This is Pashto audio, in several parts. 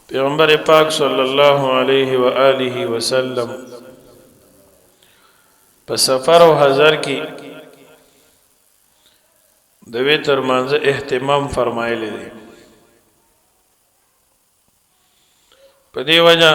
پیغمبر پاک صلی الله علیه و آله وسلم په سفر او حضر کې د وتر منځ اهتمام فرمایلی دی. په دې وجه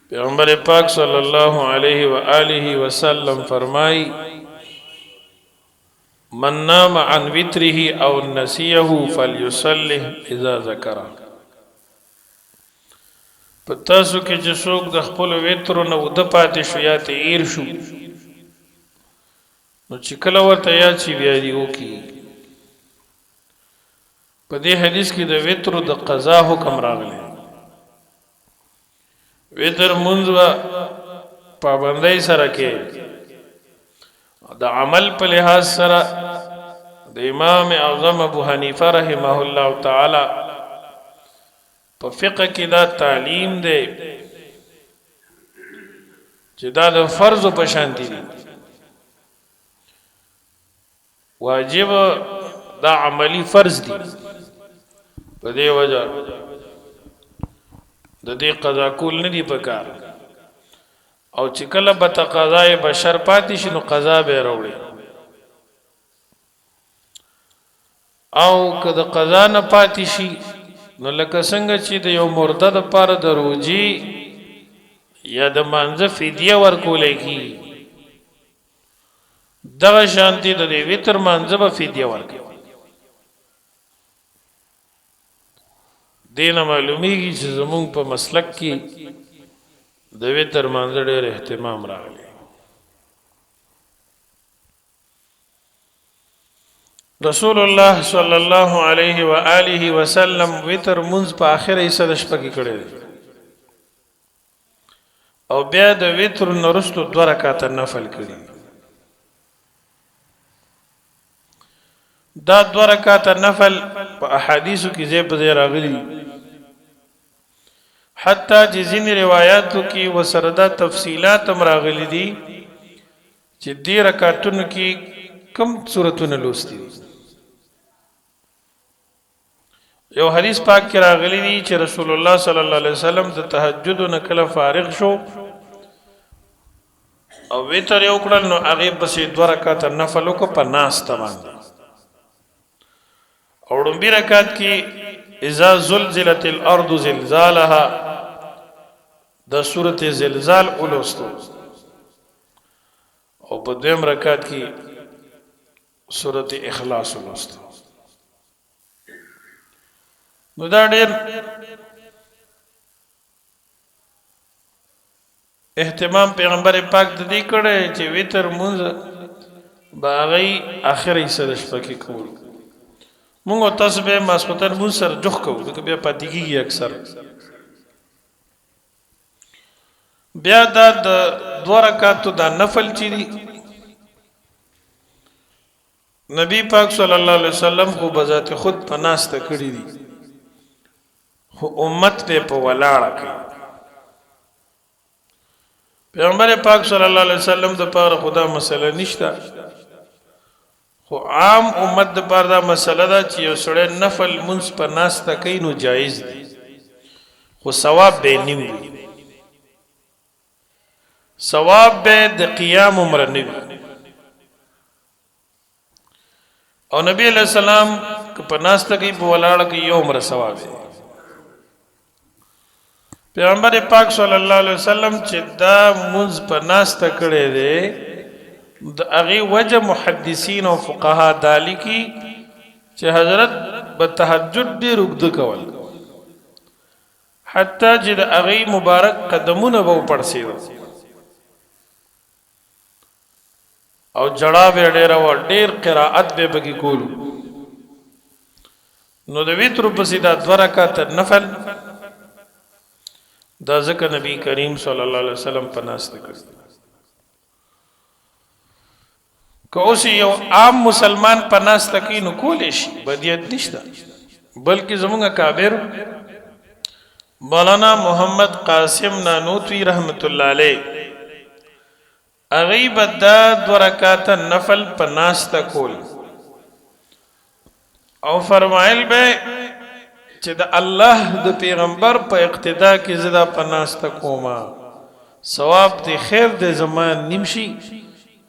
پیغمبر پاک صلی الله علیه و آله وسلم فرمای من نام عن وتره او نسيه فليصلي اذا ذكره. په تاسو کې چې څوک د خپل وتر نه ود پاتې شو یا تیر شو نو چې کله ورته یا چې بیا دی وکي. په دې حدیث کې د وتر د قضا حکم راغلی. وتر منځ پابندۍ سره کې د عمل په لحاظ سره د امام اعظم ابو حنیفه رحمه الله تعالی په فقه کې دا تعلیم دی چې دا د فرض په شان دي. واجب دا عملی فرض دي. په دې وجه د دې قضا کول نه دی پکار او چې کله به تقاضای بشر پاتې شي نو قضا به راوړي او که د قضا نه پاتې شي نو لکه څنګه چې د یو مرده دپاره د روجي یا د مانځه فدیه ورکولی کېږي دغه شانتې د دې وتر مانځه به فدیه ورکوي. دې نه معلومیږي چې زمونږ په مسلک کې د وتر مانځه ډېر اهتمام راغلی. رسول الله صلی الله علیه و آله وسلم وتر منځ په آخره حصه د شپه کې کړی دی او بیا د وتر نه وروسته 2 رکعاته نفل کړي. دا 2 رکعاته نفل په احادیثو کې ځای په ځای راغلي حتی چې ځینې روایاتو کې ورسره دا تفصیلات هم راغلي دي چې دې رکعتونو کې کم سورتونه لوستي دي. یو حدیث پاک کې راغلی دی چې رسول الله صلی الله علیه وسلم د تهجد نه کله فارغ شو او وتر یو کړل نو هغه پسې 2 رکعات نفل وکړ په ناسته باندې او ډومبي رکعت کې اذا زلزلت الارض زلزالها د سورته زلزال ولوستو او په دویم رکعت کې سورته اخلاص ولوستو. نو دا ډېر اهتمام پیغمبر پاک د دې کړی چې وتر مونږ باغی اخري سره شپه کې کول. مونږ تاسو به ماسپتن مونږ سره جوخ کوو که بیا پاتې کېږي اکثر. بیا دا د 2 رکعاتو دا نفل چې دي نبی پاک صلی الله علیه وسلم خو بذات خود په ناسته کړي دي خو امت ته په ولاړه کوي. پیغمبر پاک صلی الله علیه وسلم د پاره خدا مسله نشته خو عام امت د پاره دا مسله ده چې یو سړی نفل منځ په ناسته کوي نو جایز دی خو ثواب به نه وي. ثواب به د قیام عمر نه وي او نبی علیہ السلام په ناسته کوي په ولاړه کې یو عمر ثواب دی. پیغمبر پاک صلی الله علیه وسلم چې دا منځ په ناسته کړی دی د هغې وجه محدثین او فقها دا لیکي چې حضرت به تهجد ډېر اوږده کول حتی چې د هغې مبارک قدمونه به وپړسېده او جړا به ډېره وه ډېر قرائت به پکې کولو. نو د وترو پسې دا 2 رکعاته نفل دا ذکر نبی کریم صلی الله علیه وسلم په ناسته کړی. که اوس یو عام مسلمان په ناسته کوي نو کولی شي بدیت نشته بلکې زمونږ کابر مولانا محمد قاسم نانوتوی رحمت الله علیه هغې به دا 2 رکعاته نفل په ناسته کول او فرمایل به چې د الله د پیغمبر په اقتدا کې زدا پناسته کوما ثواب دی خیر د زمان نمشي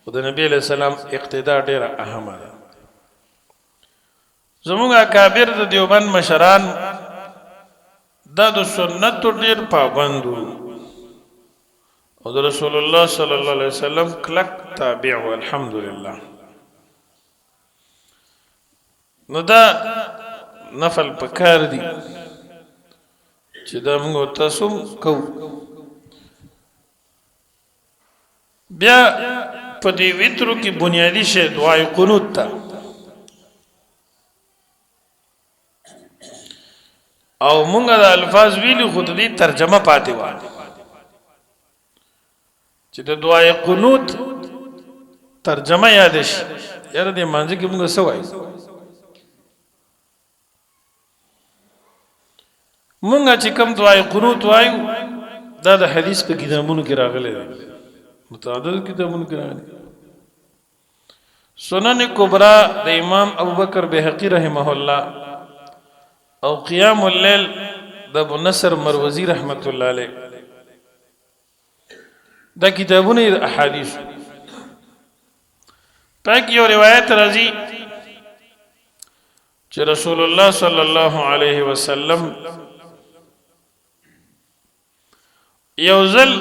او د نبی علیہ السلام اقتدا ډیره اهمه ده زموږ اکابر د دیوبند مشران دا د سنت ډیر پابند او د رسول الله صلی الله علیه وسلم کلک تابع والحمدلله نو دا نفل پکار دی چې دا موږ تاسو کو بیا په دې وترو کې بنیادی شی دعای قنوت ته او مونږ د الفاظ ویلي خو د دې ترجمه پاتې و چې د دعای قنوت ترجمه یاد شي یاره دې مانځي کې مونږ څه وایو مونږ چې کوم دعای قنوت وایو دا د حدیث په کتابونو کې راغلی دی متعدد کتابونو کې راغلی سنن کبرا د امام ابوبکر بهقی رحمه الله او قیام اللیل د ابو نصر مروزی رحمت الله علیه دا کتابونه د احادیث پاک یو روایت راځي چې رسول الله صلی الله علیه وسلم یوزل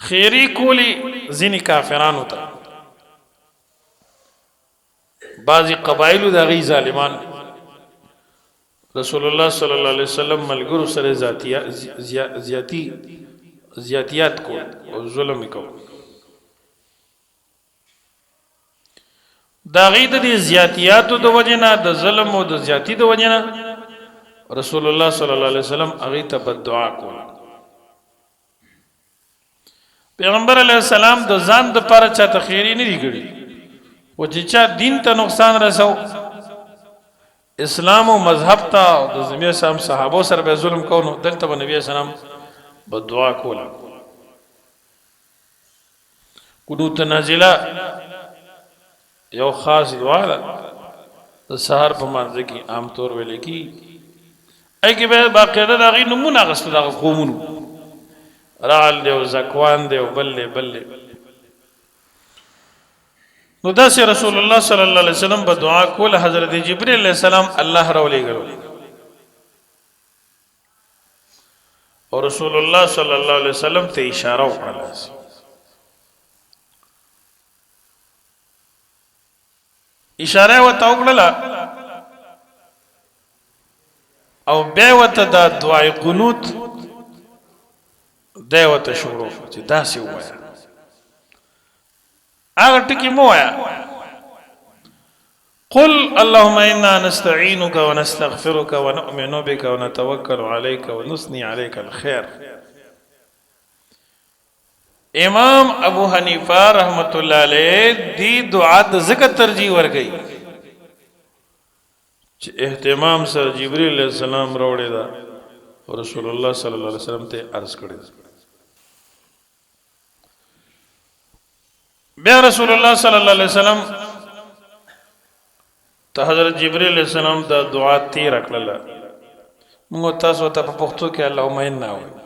خیری کولی ځینې کافرانو ته بعضی قبایلو د غي ظالمان رسول الله صلی الله علیه وسلم ملګرو سره زیاتیات کو او ظلم کو دا غي د زیاتیاتو د وجنه د ظلم او د زیاتی د وجنه رسول الله صلی الله علیه وسلم هغه ته بدعا کول پیغمبر علیه السلام د ځان د پر چا تخیری نه دی کړی و چې چا دین ته نقصان رسو اسلام او مذهب ته او د زمیر سم صحابه سره به ظلم کوو دلته به نبی اسلام بدعا کوله قنوت نازله یو خاص دعا ده د سحر په منځ کې عام طور ویل کی ای کې به باقاعده دغه نمونه غسل دغه قومونو رال دی او زکوان دی او بل نو داسې رسول الله صلی الله علیه وسلم په دعا کول حضرت جبرئیل علیہ السلام الله راولېږل او رسول الله صلی الله علیه وسلم ته اشاره وکړه اشاره وته وکړه او بیا وته د دعای قنوت دی وته شروع چې داسې وایي اگر ټکی مو آیا قل اللهم انا نستعينك ونستغفرك ونؤمن بك ونتوكل عليك ونثني عليك الخير امام ابو حنیفه رحمت الله علیه دی دعا د ذکر ترجیح ورګي چې اهتمام سره جبرئیل علیہ السلام راوړی دا رسول الله صلی الله علیه وسلم ته عرض کړی بیا رسول الله صلی الله علیه وسلم ته حضرت جبرئیل علیہ السلام دا دعا تیر کړل موږ تاسو ته په پښتو کې اللهم انا وایو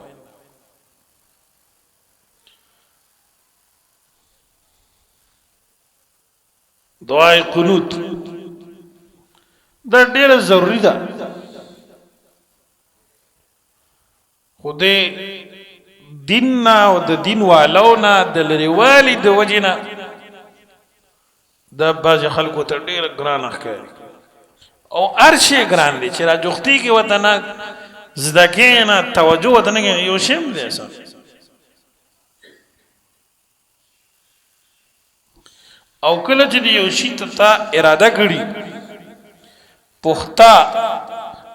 دعای قنوت دا ډیره ضروری ده خوده دین او د دین والونا د لريوالي د وجنا د باز خلکو ته ډیر ګران ښکاري او ارشه ګران دي چې را جوختي کې وطن زدکینا توجه وطن یو شیم دي او کله چې یو شی ته اراده کړی پختا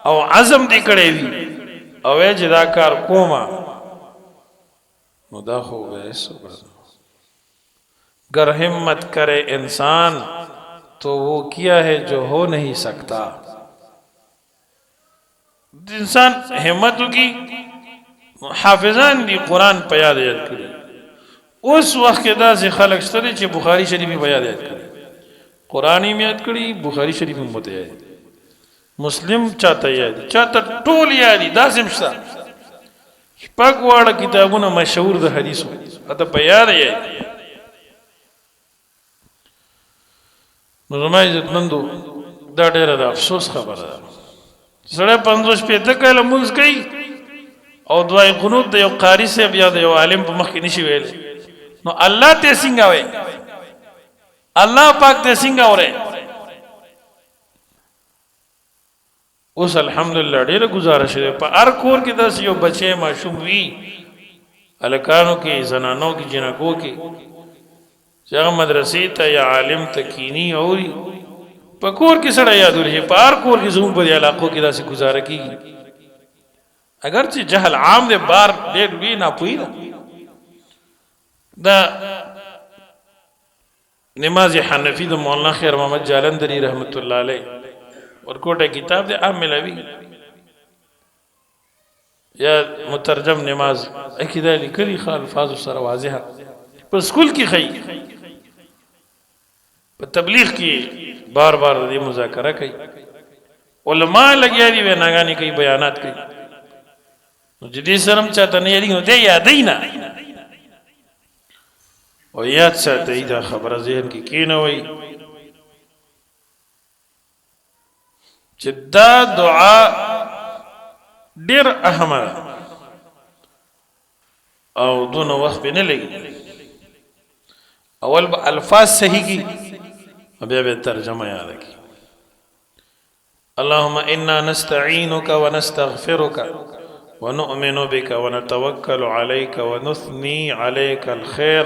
او عزم دې کړی وي او چې دا کار کومه نو دا خو ویسو گر ہمت کرے انسان تو وہ کیا ہے جو ہو نہیں سکتا انسان ہمتو کی حافظان دی قرآن پا یاد یاد کری اس وقت دا سے خلق شتر چی بخاری شریفی پا یاد یاد کری قرآنی میں یاد کری بخاری شریفی مت یاد مسلم چاته یادي چاته ټول یادي داسم شته شپږ واړه کتابونه مشهور د حدیثو اته په یاد یادي نو زما عزتمندو دا ډېره د افسوس خبره ده سړی 50 کاله مونځ کوي او دعای قنوت د یو قاری صاحب یا د یو عالم په مخ کې نشي ویل نو الله ته څنګه وای الله پاک ته څنګه وره اوس الحمدلله ډېر گزارش ده په هر کور کې داس یو بچي ماشوم وی الکانو کې زنانو کې جنکو کې چې هغه مدرسې ته یا عالم ته کینی اوري په کور کې سره یاد ورشي په هر کور کې زموږ په علاقو کې داسې گزاره کیږي اگر چې جهل عام دے بار ډېر وی نه پوي دا نماز حنفی د مولانا خیر محمد جالندری رحمت الله علیه ورکوټه کتاب دے عام ملوي یا مترجم نماز اکیدا لیکلي خال الفاظ سره واضحه په سکول کې خي په تبلیغ کې بار بار دې مذاکره کوي علما لګیا دي وناګانی کوي بیانات کوي نو جدي سرم چاته نه یادي نو دې یادې نه او یاد ساتي دا خبره ذهن کې کینه وي چې دا دعا ډېر اهمه او دون وخت نه لګي اول به الفاظ صحیح کی بیا به ترجمه یاد کی اللهم انا نستعينك ونستغفرك ونؤمن بك ونتوكل عليك ونثني عليك الخير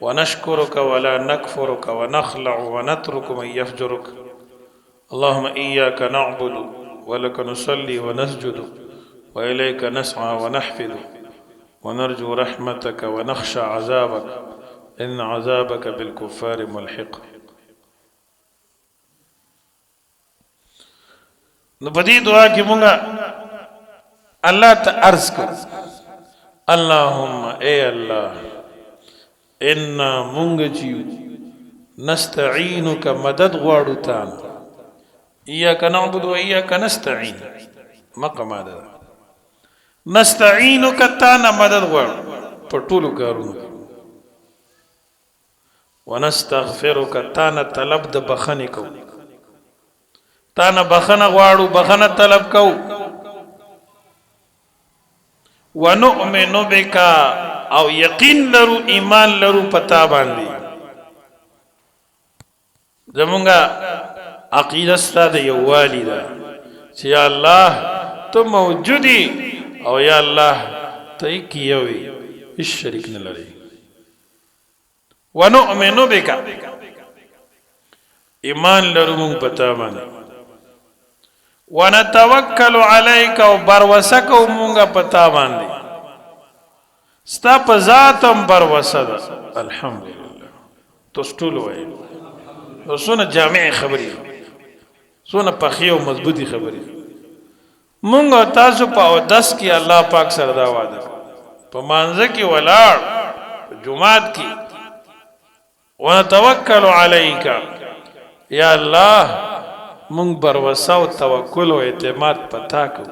ونشكرك ولا نكفرك ونخلع ونترك من يفجرك اللهم إياك نعبد ولك نصلي ونسجد وإليك نسعى ونحفد ونرجو رحمتك ونخشى عذابك إن عذابك بالكفار ملحق نبدي دعا کی مونگا اللہ تا عرض کر اللهم اے اللہ انا مونگ جیو نستعینک مدد غوارو تان ایاک نعبد و ایاک نستعین مقام آدھا نستعینک تانا مدد غوارو پر طولو کارونو ونستغفرک تانا طلب د بخنی کو تانا بخنه غواړو بخنه طلب کو ونؤمن بک او یقین لرو ایمان لرو پتا باندې زمونږه عقیده ستاسو یو والده چې یا الله ته موجودی او یا الله ته کیوي هیڅ شریک نه لري ونؤمن بک ایمان لرو مونږ پتا باندې ونتوکل علیک او بروسکو مونږه پتا باندې ستا په ذاتم بروسه ده الحمدلله تستول وای او سونه جامع خبري سونه پخې او مضبوطی خبري مونږ تاسو په 10 کې الله پاک سره دا وعده په مانځه کې ولاړ جمعات کې ونتوکل علیک یا الله مونږ بروسه او توکل او اعتماد پتا کو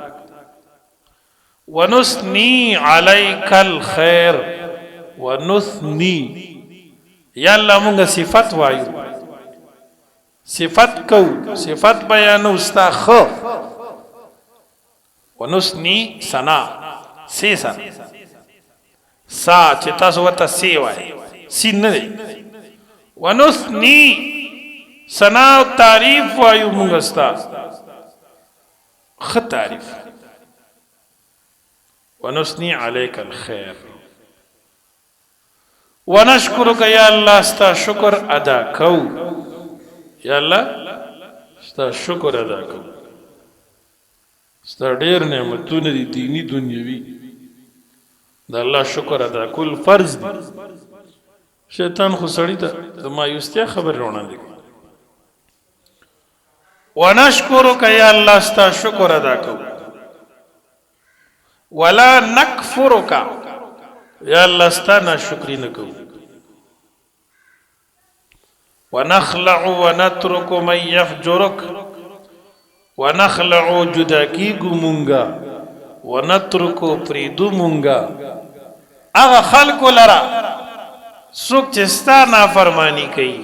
ونثني عليك الخير ونثني یا الله مونږ صفات وایو صفات کو صفات بیان استا خو ونثني ثنا سیسا سا چې تاسو وته سی وای سین نه ونثني ثنا او تعریف وایو مونږ استا خ تعریف ونثني عليك الخير ونشكرك يا الله استا شکر ادا کو یا الله استا شکر ادا کو استا ډیر نعمتونه دي دینی دنیوي د الله شکر ادا کول فرض دي شیطان خو سړی ته د مایوستیا خبر روانه دي ونشكرك يا الله استا شکر ادا کو ولا نکفرک یا الله استا ناشکری نکو ونخلع ونترك من يفجرك ونخلع جدا کیگو مونگا ونترکو پریدو مونگا اغا خلقو لرا سوک چستا نافرمانی کئی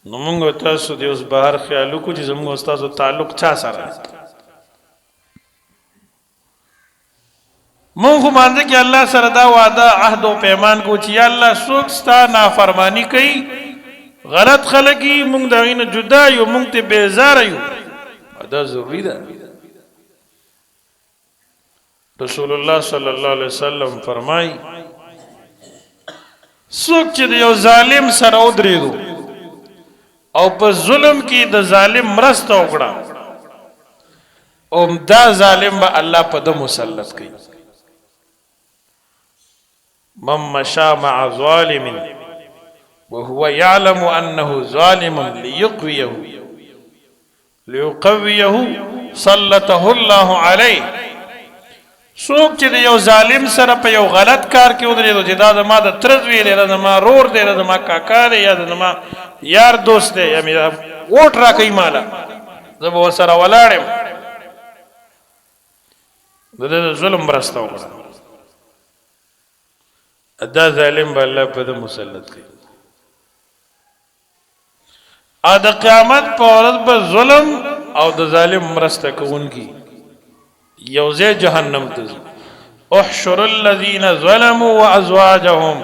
نو مونگو تاسو دیوز بہر خیالو کو چیز مونگو استاسو تعلق چا سارا مونگو مانده کہ اللہ سردا وعدہ عہد و پیمان کو چی یا اللہ سوک ستا نافرمانی کئی غلط خلقی مونگ داغین جدا یو مونگ تے بیزار یو دا ضروری دا رسول اللہ صلی اللہ علیہ وسلم فرمائی سوک چی دیو ظالم سر ادری دو او پا ظلم کی دا ظالم مرست اکڑا او دا ظالم با اللہ پا دا مسلط کی من مشا مع ظالم وهو يعلم أنه ظالم ليقويه صلته الله عليه سوک چی دیو ظالم سر پا یو غلط کار کی ادری دو جدا دا ما دا ترزوی دے دا ما رور دے دا ما کاکا دے یا دا ما یار دوست دے یا میرا ووٹ را کئی مالا زب وہ سر ولارم دا ظلم برستا ہوگا دا ظالم با اللہ پا دا مسلط کی دا قیامت پا عورت با ظلم او دا ظالم مرستا کون کی یوزے جہنم تز احشر الذین ظلموا و ازواجهم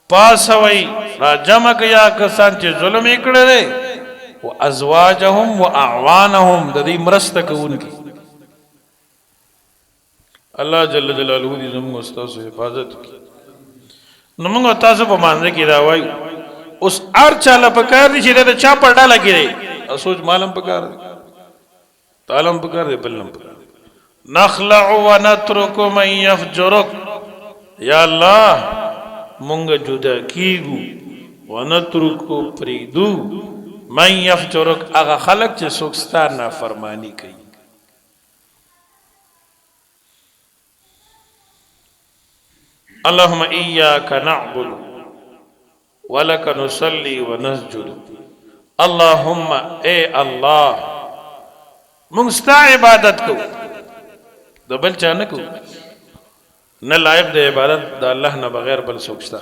پاس ہوئی را جمع کیا کسان چی ظلم اکڑے دے و ازواجهم و اعوانهم دا دی مرست کون کی اللہ جل جلالہ دی زمگو استاسو حفاظت کی نمانگو تاسو پا مانزے کی داوائی اس آر چالا پکار دی چی دے چا پر ڈالا کی دے اسوچ مالم پکار دے تالم پکار دے پلم پکار دے نخلع و نترک من یفجرک یا اللہ منگا جدا کیگو و نترکو پریدو من یفجرک اغا خلق چے سوکستا نافرمانی کئی اللہم ایاک نعبد ولک نصلی و نسجد اللہم اے اللہ منگستا عبادت کو دا بل چانکو نہ لائق دے عبادت دا اللہ نہ بغیر بل سوکستا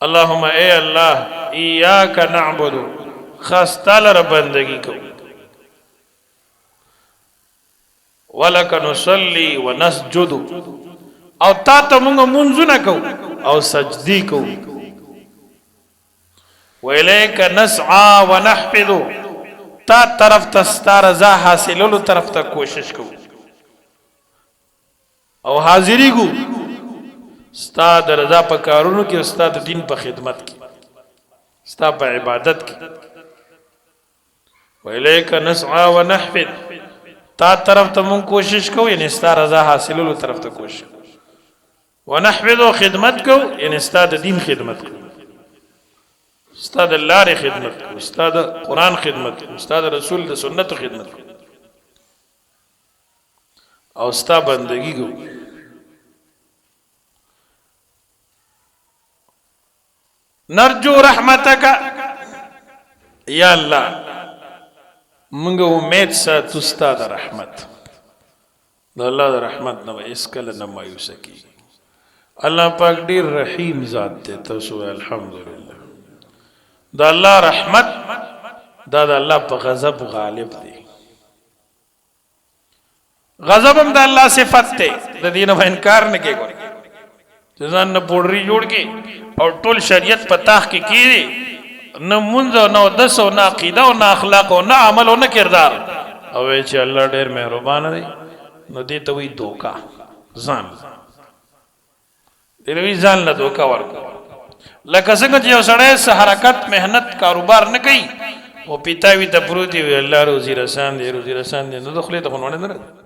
اللہم اے اللہ ایاک نعبدو خاص تالر بندگی کو ولک نصلی و نسجدو او تا تا منگا منزو نکو او سجدی کو ویلیک نسعا و نحفظو تا طرف تستا رضا حاصلولو طرف تا کوشش کو او حاضری کو ستا در رضا پا کارونو کی ستا در دین پا خدمت کی ستا پا عبادت کی ویلیک نسعا و نحفظ تا طرف تا من کوشش کو یعنی ستا رضا حاصلولو طرف تا کوشش کو ونحفظو خدمت کو یعنی ستا در دین خدمت کو ستا دا لار خدمت کو ستا دا قرآن خدمت کو ستا دا رسول دا سنت خدمت کو او ستا بندگی کو نرجو رحمتک یا اللہ منگا امید ساتو ستا دا رحمت دا اللہ دا رحمت نو اسکل نمائیو سکی اللہ پاک دیر رحیم ذات تے تسو الحمدللہ دا اللہ رحمت دا اللہ پا غضب غالب دے غضب ہم دا اللہ صفت تے دا دین اب انکار نکے گو جزان نا پوڑری جوڑ کے اور طول شریعت پا تاخ کی کی دے نا منزو نا دسو نا عقیدہ نا اخلاقو نا عملو نا کردار اوے چھے اللہ دیر محربان دے نا دیتا ہوئی دوکا زان دیلوی زان نا دوکا ورکو لکه څنګه چې یو سړی څه حرکت محنت کاروبار نه کوي او پیتاوي ته پروت وي الله روزي رسان دی نو د خولې ته خو نه راځي